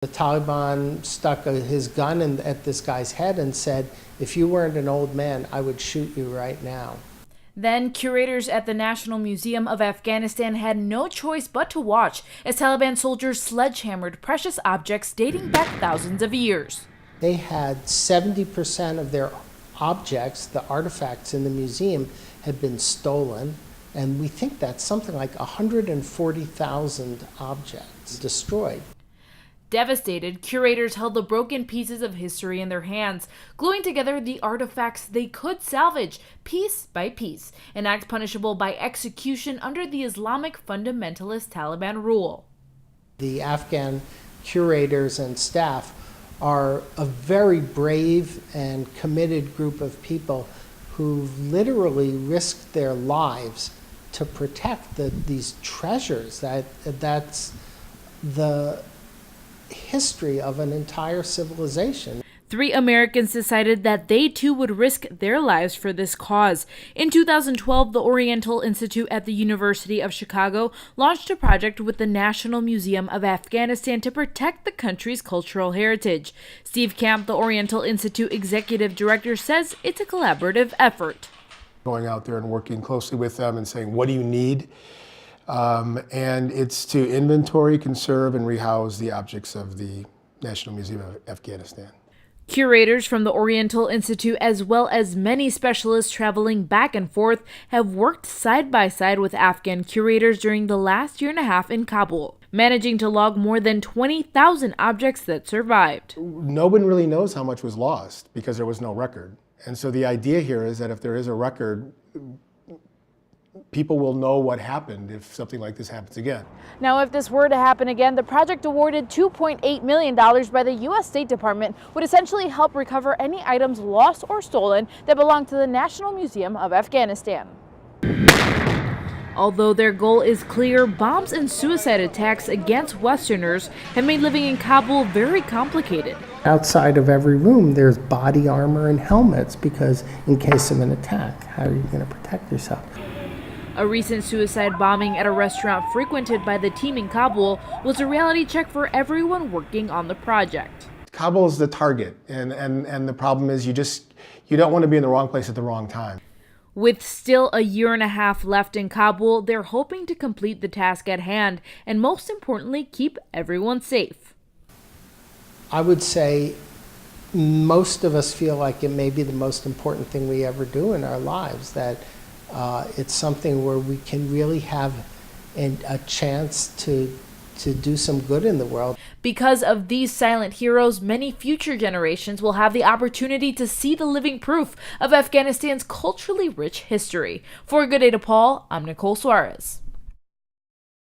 The Taliban stuck his gun at this guy's head and said, "If you weren't an old man, I would shoot you right now." Then, curators at the National Museum of Afghanistan had no choice but to watch as Taliban soldiers sledgehammered precious objects dating back thousands of years. They had 70% of their objects, the artifacts in the museum, had been stolen, and we think that's something like 140,000 objects destroyed. Devastated, curators held the broken pieces of history in their hands, gluing together the artifacts they could salvage, piece by piece, an act punishable by execution under the Islamic fundamentalist Taliban rule. The Afghan curators and staff are a very brave and committed group of people who've literally risked their lives to protect these treasures. That's the history of an entire civilization. 3 Americans decided that they too would risk their lives for this cause. In 2012, the Oriental Institute at the University of Chicago launched a project with the National Museum of Afghanistan to protect the country's cultural heritage. Steve Camp, the Oriental Institute executive director, says it's a collaborative effort. Going out there and working closely with them and saying, what do you need? And it's to inventory, conserve, and rehouse the objects of the National Museum of Afghanistan. Curators from the Oriental Institute, as well as many specialists traveling back and forth, have worked side by side with Afghan curators during the last year and a half in Kabul, managing to log more than 20,000 objects that survived. No one really knows how much was lost because there was no record. And so the idea here is that if there is a record, people will know what happened if something like this happens again. Now, if this were to happen again, the project awarded $2.8 million by the U.S. State Department would essentially help recover any items lost or stolen that belong to the National Museum of Afghanistan. Although their goal is clear, bombs and suicide attacks against Westerners have made living in Kabul very complicated. Outside of every room, there's body armor and helmets because in case of an attack, how are you going to protect yourself? A recent suicide bombing at a restaurant frequented by the team in Kabul was a reality check for everyone working on the project. Kabul is the target, and the problem is you don't want to be in the wrong place at the wrong time. With still a year and a half left in Kabul, they're hoping to complete the task at hand and, most importantly, keep everyone safe. I would say most of us feel like it may be the most important thing we ever do in our lives, that it's something where we can really have a chance to do some good in the world. Because of these silent heroes, many future generations will have the opportunity to see the living proof of Afghanistan's culturally rich history. For Good Day to Paul, I'm Nicole Suarez.